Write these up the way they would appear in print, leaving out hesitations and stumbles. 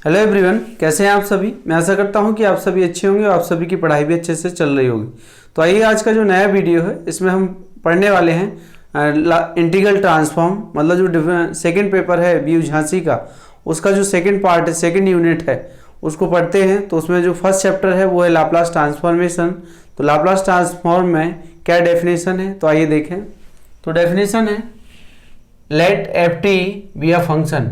Hello everyone, कैसे हैं आप सभी। मैं आशा करता हूं कि आप सभी अच्छे होंगे और आप सभी की पढ़ाई भी अच्छे से चल रही होगी। तो आइए आज का जो नया वीडियो है इसमें हम पढ़ने वाले हैं इंटीग्रल ट्रांसफॉर्म, मतलब जो सेकंड पेपर है BU झांसी का, उसका जो सेकंड पार्ट है, सेकंड यूनिट है, उसको पढ़ते हैं। तो उसमें जो फर्स्ट चैप्टर है वो है लाप्लास ट्रांसफॉर्मेशन। तो लाप्लास ट्रांसफॉर्म में क्या डेफिनेशन है, तो आइए देखें। तो डेफिनेशन है, let F T be a function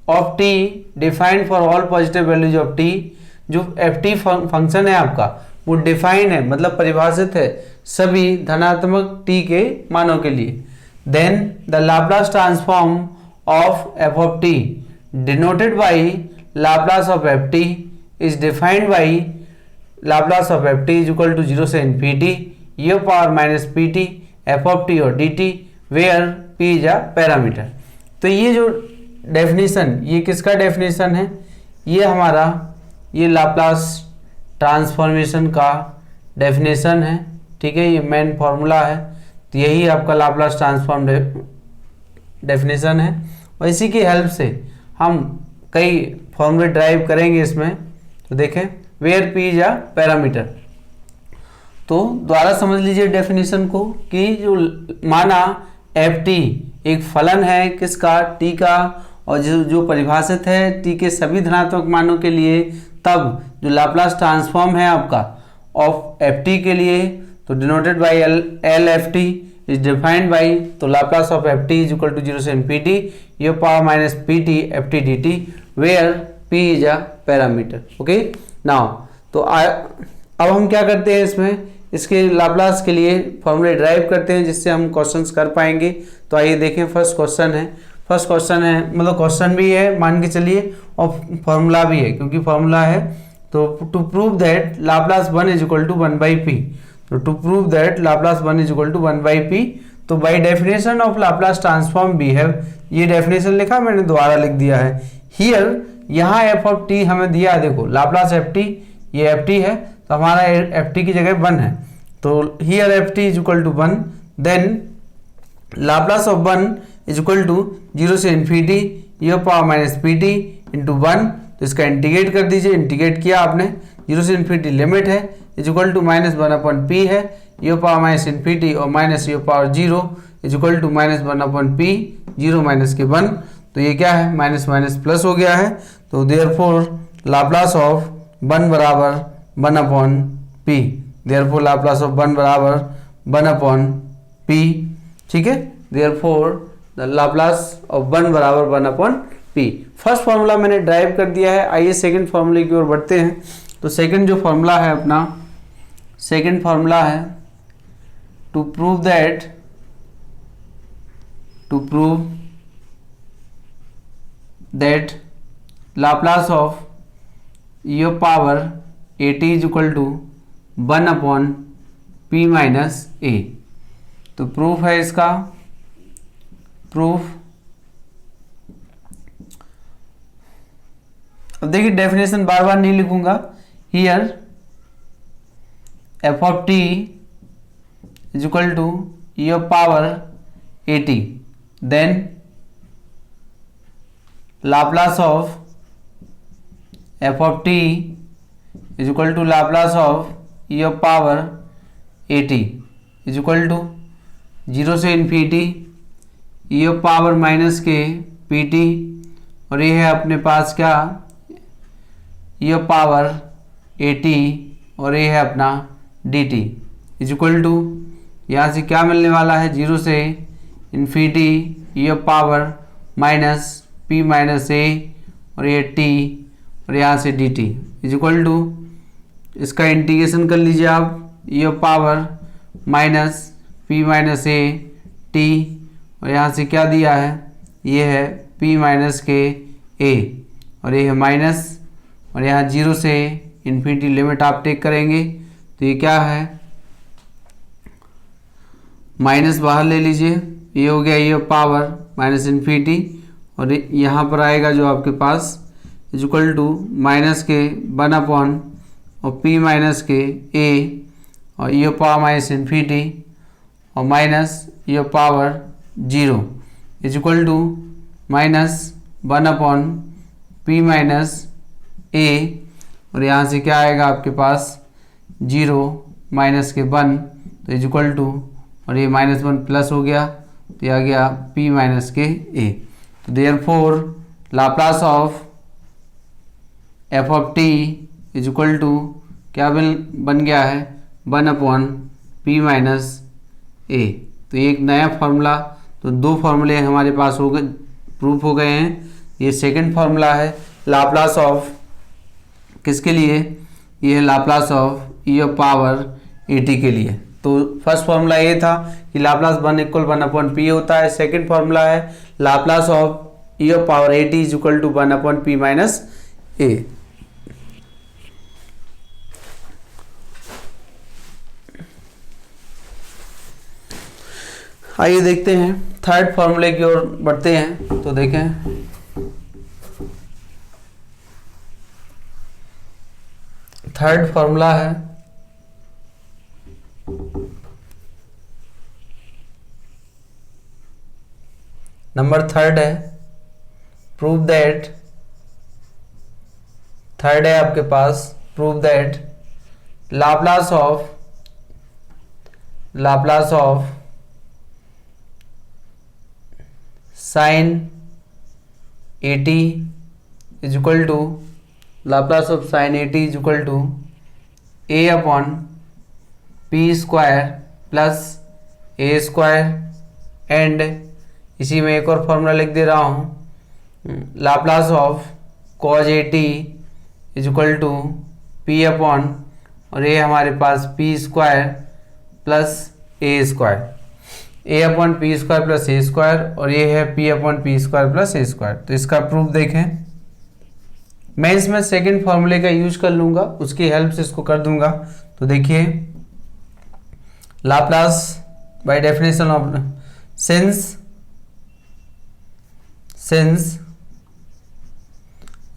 of T defined for all positive values of T. जो एफ टी फंक्शन है आपका वो डिफाइन है, मतलब परिभाषित है सभी धनात्मक टी के मानों के लिए। Then the Laplace transform of F of T denoted by Laplace of F T is defined by Laplace of F T is equal to 0 से infinity e power minus P T F of T और D T, where P is a parameter. तो ये जो definition, ये किसका definition है, ये हमारा ये लाप्लास ट्रांसफॉर्मेशन का डेफिनेशन है। ठीक है, ये मेन फॉर्मूला है। तो यही आपका लाप्लास ट्रांसफॉर्म डेफिनेशन है और इसी की हेल्प से हम कई फॉर्मूले ड्राइव करेंगे इसमें। तो देखें, where P is a parameter. तो द्वारा समझ लीजिए डेफिनेशन को कि जो माना एफ टी एक फलन है किसका, टी का, और जो परिभाषित है टी के सभी धनात्मक मानों के लिए, तब जो लाप्लास ट्रांसफॉर्म है आपका ऑफ एफ टी के लिए, तो denoted by L F T is defined by, तो Laplace of F T is equal to 0 से infinity e power minus P T F T D T, where P is a parameter. Okay now, तो अब हम क्या करते हैं इसमें, इसके लाप्लास के लिए फॉर्मूले ड्राइव करते हैं जिससे हम क्वेश्चंस कर पाएंगे। तो आइए देखें, फर्स्ट क्वेश्चन है, मतलब क्वेश्चन भी है मान के चलिए और फॉर्मूला भी है, क्योंकि फॉर्मूला है। तो to prove that Laplace 1 is equal to 1 by P, तो to prove that Laplace 1 is equal to 1 by P, तो by definition of Laplace transform we have, ये डेफिनेशन लिखा मैंने, दोबारा लिख दिया है हियर। यहाँ एफ ऑफ टी हमें दिया है, देखो लाप्लास एफ टी, ये एफ टी है तो हमारा एफ टी की जगह 1 है, तो here F T is equal to 1, then Laplace of 1 is equal to 0 से infinity e power minus P T into 1, तो इसका इंटीग्रेट कर दीजिए। इंटीग्रेट किया आपने, 0 से इन्फिनिटी लिमिट है, is equal to minus 1 upon P है, e पावर माइनस इन्फिनिटी और minus e power 0 is equal to minus 1 upon P, 0 minus के 1, तो ये क्या है, माइनस माइनस प्लस हो गया है। तो देयरफॉर लाप्लास ऑफ 1 बराबर 1 upon P, therefore Laplace of 1 बराबर 1 अपॉन पी। ठीक है, देयरफॉर द लाप्लास ऑफ 1 बराबर 1 अपॉन पी। फर्स्ट फॉर्मूला मैंने ड्राइव कर दिया है। आइए सेकंड फॉर्मूले की ओर बढ़ते हैं। तो सेकंड जो फॉर्मूला है अपना, सेकंड फॉर्मूला है to prove that Laplace of e power A T is equal to 1 upon P minus A. तो प्रूफ है इसका, प्रूफ। अब देखिए डेफिनेशन बार बार नहीं लिखूंगा। Here F of T is equal to e power A T, then Laplace of F of T is equal to Laplace of e power A T is equal to 0 से infinity e power minus के P T, और ये है अपने पास क्या, e power A T, और ये है अपना D T is equal to, यहाँ से क्या मिलने वाला है, 0 से infinity e power minus P minus A, और ये टी, और यहाँ से D T is equal to, इसका इंटीग्रेशन कर लीजिए आप, e power minus P minus A T, और यहाँ से क्या दिया है, ये है p माइनस के a, और ये है माइनस, और यहाँ 0 से इन्फिनिटी लिमिट आप टेक करेंगे तो ये क्या है, माइनस बाहर ले लीजिए, ये हो गया ये पावर माइनस इन्फिनिटी, और यहाँ पर आएगा जो आपके पास इज इक्वल टू माइनस के 1 अपॉन और p माइनस के a, और ये पावर माइनस इन्फिनिटी और माइनस ये power 0 is equal to minus 1 upon p minus a, और यहाँ से क्या आएगा आपके पास 0 माइनस के 1 तो इज इक्वल टू, और ये -1 प्लस हो गया तो ये आ गया p माइनस के a। तो therefore Laplace of f of t is equal to क्या बन गया है 1/p माइनस a। तो ये एक नया फार्मूला, तो दो फार्मूले हमारे पास हो गए, प्रूफ हो गए हैं। ये सेकंड फार्मूला है लाप्लास ऑफ किसके लिए, ये है Laplace of e of power at के लिए। तो फर्स्ट फार्मूला ये था कि लाप्लास 1=1/p होता है। सेकंड फार्मूला है Laplace of e of power at is equal to 1/p minus a। आइए देखते हैं थर्ड फार्मूले की ओर बढ़ते हैं। तो देखें थर्ड फार्मूला है नंबर थर्ड है, प्रूव दैट, थर्ड है आपके पास, prove that Laplace of sine at is equal to, Laplace of sine at is equal to a upon p square plus a square, and इसी में एक और formula लिख दे रहा हूँ, Laplace of cos at is equal to p upon, और ये हमारे पास p square plus a square, a upon P square plus A square, और ये है p upon P square plus A square. तो इसका प्रूफ देखें, मैं इसमें सेकंड फार्मूले का यूज कर लूँगा, उसकी हेल्प से इसको कर दूंगा। तो देखिए Laplace by definition of since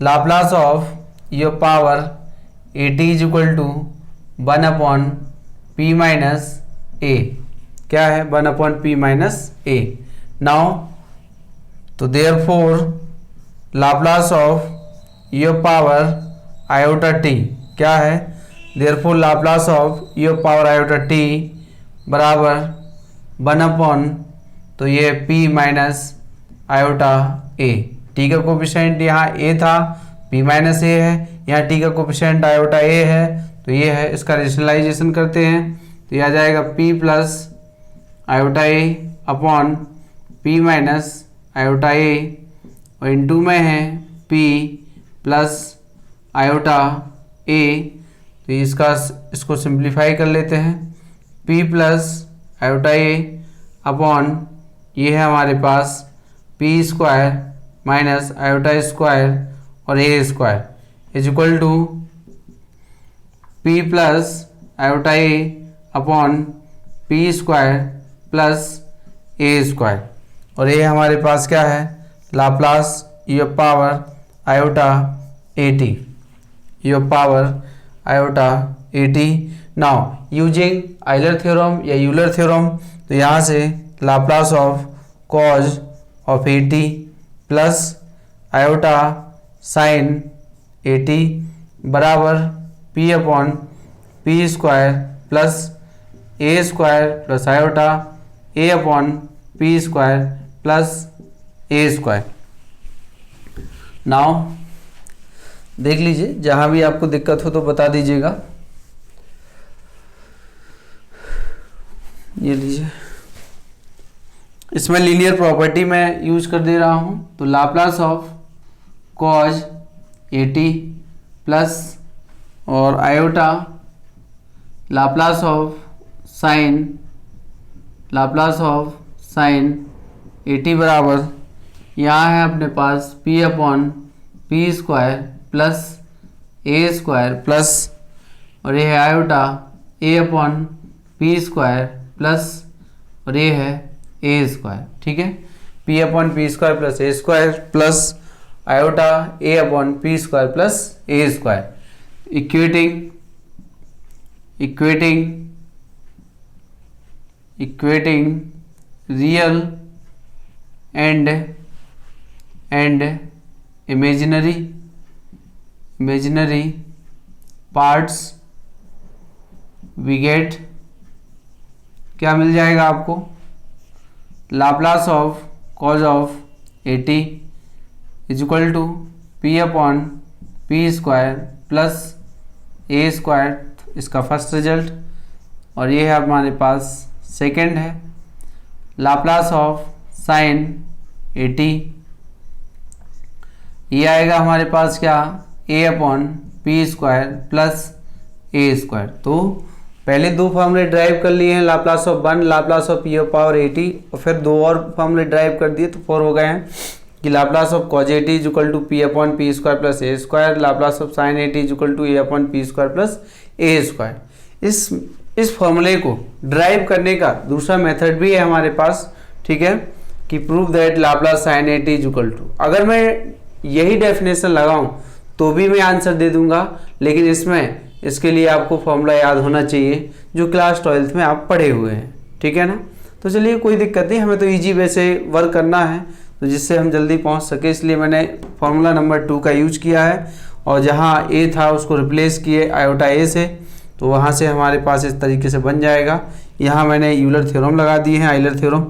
Laplace of your power at is equal to 1/p minus a, क्या है 1/p माइनस a। नाउ तो therefore Laplace of your power iota t क्या है, therefore Laplace of your power iota t बराबर 1/, तो ये p minus iota a। t का coefficient यहाँ a था, p माइनस a है, यहाँ t का कोफिशिएंट आयोटा a है, तो ये है। इसका रेशनलाइजेशन करते हैं तो ये आ जाएगा p plus iota a upon p minus iota a, और इनटू में है p प्लस आयोटा a। तो इसको सिंप्लीफाई कर लेते हैं, p plus iota a upon, ये है हमारे पास p square minus iota square और a square is equal to p plus iota a upon p square plus a square, और ये हमारे पास क्या है Laplace e of power iota at, e of power iota at। Now using Euler theorem या Euler theorem, तो यहाँ से Laplace of cos of at plus iota sine at बराबर p upon p square plus a square plus iota a upon p square plus a square. Now देख लीजिए, जहाँ भी आपको दिक्कत हो तो बता दीजिएगा। ये लीजिए, इसमें लीनियर प्रॉपर्टी मैं यूज कर दे रहा हूँ। तो Laplace of cos at plus और iota Laplace of sine at बराबर, यहाँ है अपने पास p upon p square plus a square plus, और ये है iota a upon p square plus, और ये है a स्क्वायर। ठीक है, p upon p square plus a square plus iota a upon p square plus a square, equating real and imaginary parts we get, क्या मिल जाएगा आपको, Laplace of cos of A T is equal to P upon P square plus A square, इसका first result. और ये है हमारे पास सेकंड है, Laplace of sine A T, ये आएगा हमारे पास क्या, A upon P square plus A square. तो पहले दो फॉर्मूले ड्राइव कर लिए हैं, Laplace of 1, Laplace of P power A T, और फिर दो और फॉर्मूले ड्राइव कर दिए तो 4 हो गए हैं कि Laplace of cos A T is equal to P upon P square plus A square, Laplace of sine A T is equal to A upon P square plus A square. इस फॉर्मूले को ड्राइव करने का दूसरा method भी है हमारे पास, ठीक है, कि prove that Laplace sine A T is equal to, अगर मैं यही डेफिनेशन लगाऊं तो भी मैं आंसर दे दूंगा, लेकिन इसके लिए आपको फॉर्मूला याद होना चाहिए जो क्लास 12th में आप पढ़े हुए हैं, ठीक है ना। तो चलिए कोई दिक्कत नहीं, हमें तो इजी वे से वर्क करना है, तो जिससे हम जल्दी पहुंच सके, इसलिए मैंने फॉर्मूला नंबर 2 का यूज किया है, और जहां ए था उसको रिप्लेस किए आयोटा ए से, तो वहां से हमारे पास इस तरीके से बन जाएगा। यहाँ मैंने यूलर थ्योरम लगा दिए हैं, आइलर थ्योरम,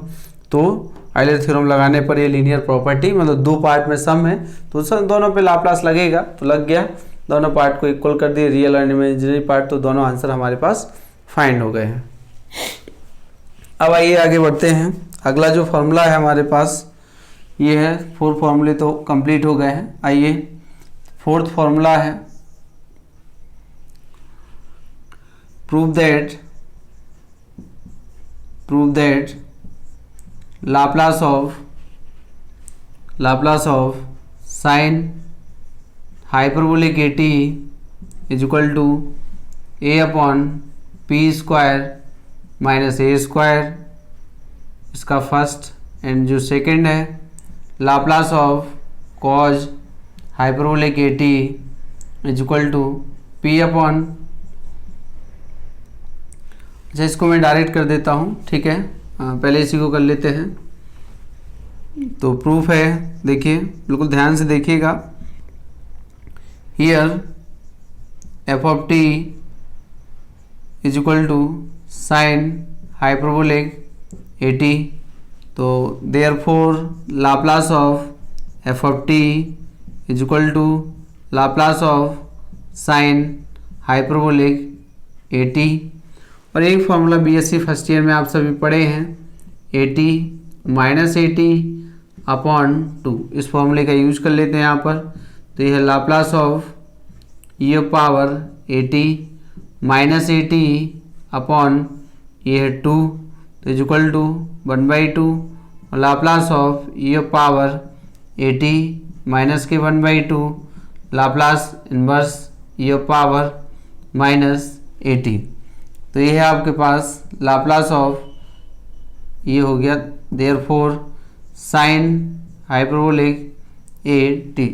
तो आइलर थ्योरम लगाने पर ये लीनियर प्रॉपर्टी, मतलब दो पार्ट में सम है तो दोनों पे लाप्लास लगेगा, तो लग गया, दोनों पार्ट को इक्वल कर दिए, रियल और इमेजिनरी पार्ट, तो दोनों आंसर हमारे पास फाइंड हो गए हैं। अब आइए आगे बढ़ते हैं। अगला जो फॉर्मूला है हमारे पास ये है, 4 फॉर्मूले तो कंप्लीट हो गए हैं। आइए 4th फॉर्मूला है, prove that Laplace of sine hyperbolic A T is equal to A upon P square minus A square, इसका फर्स्ट, एंड जो सेकंड है Laplace of cos hyperbolic A T is equal to P upon, अच्छा इसको मैं direct कर देता हूँ, ठीक है, पहले इसी को कर लेते हैं। तो प्रूफ है, देखिए बिल्कुल ध्यान से देखिएगा, here F of T is equal to sine hyperbolic A T, तो therefore Laplace of F of T is equal to Laplace of sine hyperbolic A T. और एक फॉर्मूला बीएससी फर्स्ट ईयर में आप सभी पढ़े हैं, A T minus A T upon 2, इस फॉर्मूले का यूज कर लेते हैं यहाँ पर। तो यह है लाप्लास ऑफ ये power A T minus A T upon ये है 2, तो इज इक्वल टू 1/2, और लाप्लास ऑफ ये पावर ए टी माइनस के 1/2 लाप्लास इन्वर्स ये पावर माइनस ए टी। तो ये है आपके पास लाप्लास ऑफ ये हो गया, therefore sine hyperbolic A T.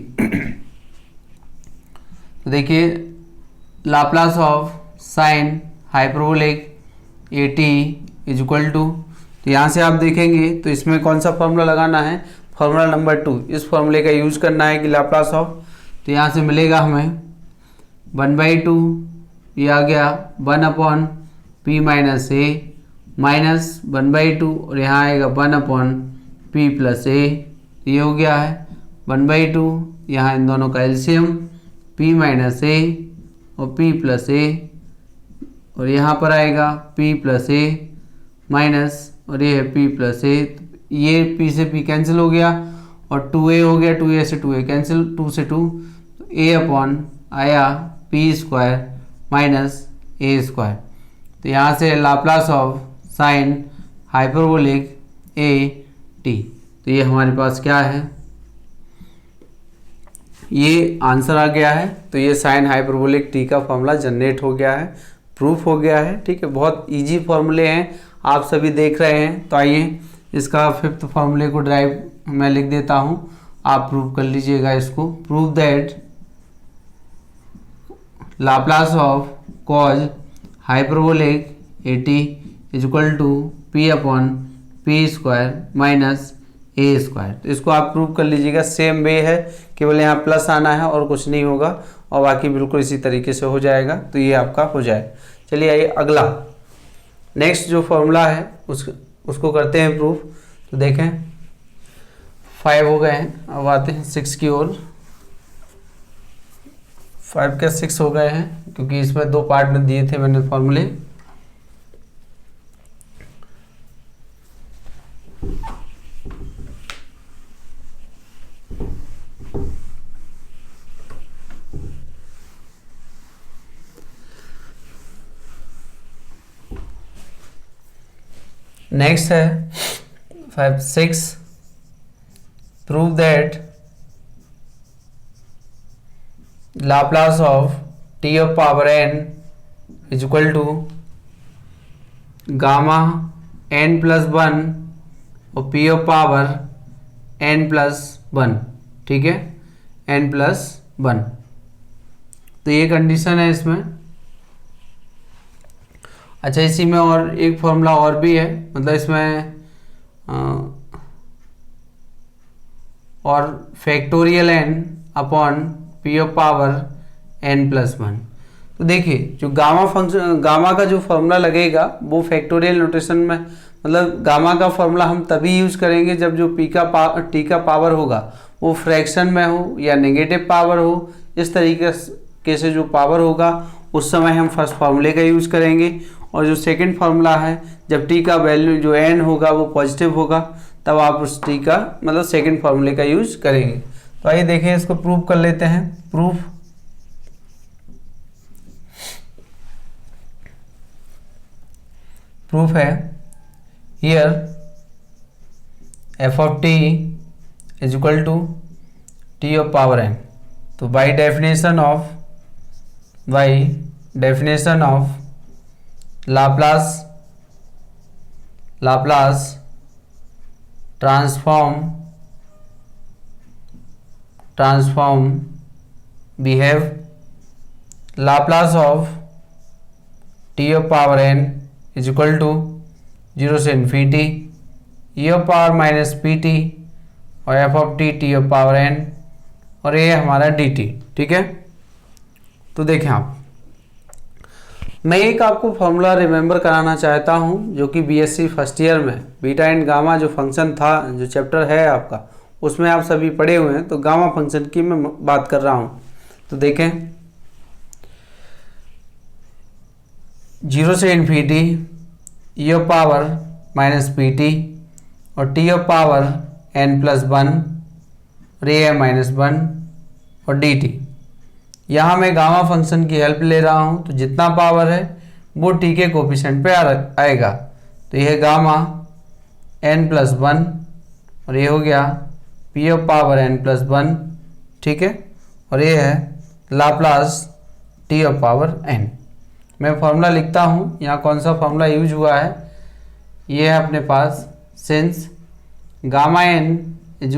तो देखिए Laplace of sine hyperbolic A T is equal to, तो यहाँ से आप देखेंगे तो इसमें कौन सा फॉर्मूला लगाना है, फॉर्मूला नंबर 2, इस फॉर्मूले का यूज करना है कि लाप्लास ऑफ, तो यहाँ से मिलेगा हमें 1/2, ये आ गया 1 अपॉन पी माइनस ए माइनस 1/2, और यहाँ आएगा 1 अपॉन पी प्लस ए, ये हो गया है 1/2, यहाँ इन दोनों का एलसीएम पी माइनस ए और पी प्लस ए, और यहाँ पर आएगा p प्लस ए माइनस, और ये है p प्लस ए, ये p से p कैंसिल हो गया और 2a हो गया, 2a से 2a कैंसिल, 2 से 2, तो a अपॉन आया p square minus a square. तो यहाँ से Laplace of sine hyperbolic A T, तो ये हमारे पास क्या है, ये आंसर आ गया है। तो ये साइन हाइपरबोलिक टी का फॉर्मूला जनरेट हो गया है, प्रूफ हो गया है, ठीक है। बहुत इजी फॉर्मूले हैं, आप सभी देख रहे हैं। तो आइए इसका 5th फॉर्मूले को ड्राइव मैं लिख देता हूँ, आप प्रूव कर लीजिएगा इसको। Prove that Laplace of cos hyperbolic A T is equal to P upon P square minus A square. तो इसको आप प्रूव कर लीजिएगा, सेम वे है, केवल यहाँ प्लस आना है और कुछ नहीं होगा, और बाकी बिल्कुल इसी तरीके से हो जाएगा। तो ये आपका हो जाए। चलिए आइए अगला, नेक्स्ट जो फॉर्मूला है उसको करते हैं प्रूफ। तो देखें 5 हो गए हैं, अब आते हैं 6 की ओर। 5 के 6 हो गए हैं, क्योंकि इसमें 2 पार्ट में दिए थे मैंने फॉर्मूले। नेक्स्ट है 5 6, prove that Laplace of T of power n is equal to gamma n plus 1 और p of power n plus 1, ठीक है, n प्लस 1। तो ये कंडीशन है इसमें। अच्छा, इसी में और एक फॉर्मूला और भी है, मतलब इसमें और factorial n upon p of power n plus 1। तो देखिए जो गामा फंक्शन, गामा का जो फॉर्मूला लगेगा वो फैक्टोरियल नोटेशन में, मतलब गामा का फॉर्मूला हम तभी यूज करेंगे जब जो टी का पावर होगा वो फ्रैक्शन में हो या नेगेटिव पावर हो। इस तरीके से जो पावर होगा उस समय हम फर्स्ट फार्मूले का यूज करेंगे। और जो सेकंड फार्मूला है, जब टी का वैल्यू जो n होगा वो पॉजिटिव होगा, तब आप उस टी का मतलब सेकंड फार्मूले का यूज करेंगे। तो आइए देखें, इसको प्रूव कर लेते हैं। प्रूफ है here f of t is equal to T of power n। तो by definition of Laplace transform behave Laplace of T of power n is equal to 0 से infinity e of power minus P T और f of T of power n, और ये हमारा dt, ठीक है। तो देखें आप, मैं एक आपको फॉर्मूला रिमेंबर कराना चाहता हूं जो कि बीएससी फर्स्ट ईयर में बीटा एंड गामा जो फंक्शन था, जो चैप्टर है आपका, उसमें आप सभी पढ़े हुए हैं। तो गामा फंक्शन की मैं बात कर रहा हूं। तो देखें 0 से infinity e of power minus P T और T of power n plus 1 और ये है माइनस 1 और डी टी। यहाँ मैं गामा फंक्शन की हेल्प ले रहा हूँ, तो जितना पावर है वो टी के कोफिशिएंट पे आएगा। तो ये है गामा n प्लस 1 और ये हो गया p of power n plus 1, ठीक है, और ये है Laplace t of power n। मैं फॉर्मूला लिखता हूँ, यहाँ कौन सा फॉर्मूला यूज हुआ है, ये है अपने पास since gamma n is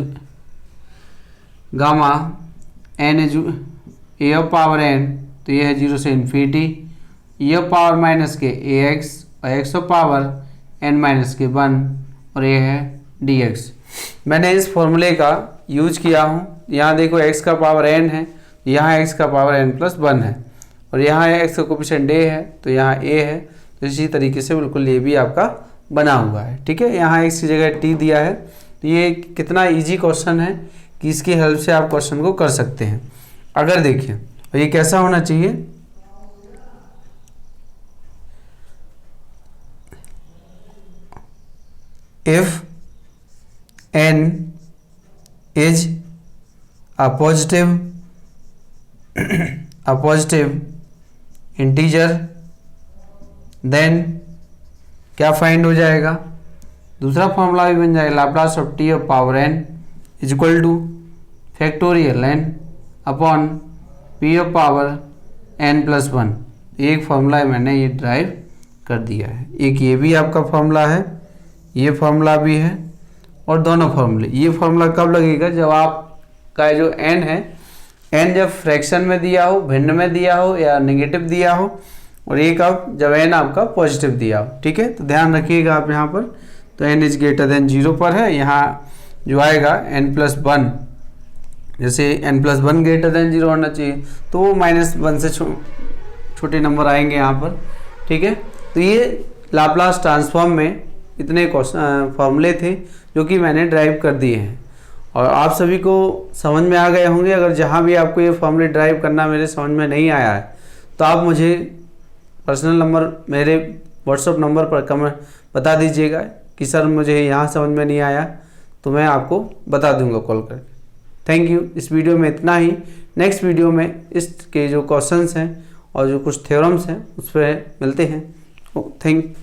a of power n, तो ये है 0 से infinity e of power minus के ax और x of power n minus के 1 और ये है dx। मैंने इस फॉर्मूले का यूज किया हूँ। यहाँ देखो x का पावर n है, यहाँ x का पावर n प्लस 1 है, और यहाँ x का कोफिशिएंट a है, तो यहाँ a है। तो इसी तरीके से बिल्कुल ये भी आपका बना हुआ है, ठीक है। यहाँ x की जगह t दिया है। तो ये कितना इजी क्वेश्चन है कि इसकी हेल्प से आप क्वेश्चन को कर सकते हैं। अगर देखिए, और ये कैसा होना चाहिए, if n is a positive integer, then क्या फाइंड हो जाएगा, दूसरा फॉर्मूला भी बन जाएगा, Laplace of T of power n is equal to factorial n upon p of power n plus 1। एक फॉर्मूला मैंने ये ड्राइव कर दिया है। एक ये भी आपका फॉर्मूला है, ये फॉर्मूला भी है, और दोनों फॉर्मूले। ये फॉर्मूला कब लगेगा, जब आपका जो n है, n जब फ्रैक्शन में दिया हो, भिन्न में दिया हो या नेगेटिव दिया हो, और ये कब, जब n आपका पॉजिटिव दिया हो, ठीक है। तो ध्यान रखिएगा आप यहाँ पर। तो n इज ग्रेटर देन 0 पर है, यहाँ जो आएगा n+1, जैसे n+1 ग्रेटर देन 0 होना चाहिए, तो वो -1 से छोटे नंबर आएंगे यहाँ पर। ठीक है, तो ये लाप्लास ट्रांसफॉर्म में इतने फॉर्मूले थे जो कि मैंने ड्राइव कर दिए हैं और आप सभी को समझ में आ गए होंगे। अगर जहाँ भी आपको ये फॉर्मूले ड्राइव करना मेरे समझ में नहीं आया है तो आप मुझे पर्सनल नंबर, मेरे व्हाट्सअप नंबर पर कमेंट बता दीजिएगा कि सर मुझे यहाँ समझ में नहीं आया, तो मैं आपको बता दूंगा कॉल करके। Thank you. इस वीडियो में इतना ही। नेक्स्ट वीडियो में इसके जो क्वेश्चंस हैं और जो कुछ थ्योरम्स हैं उस पर मिलते हैं। थैंक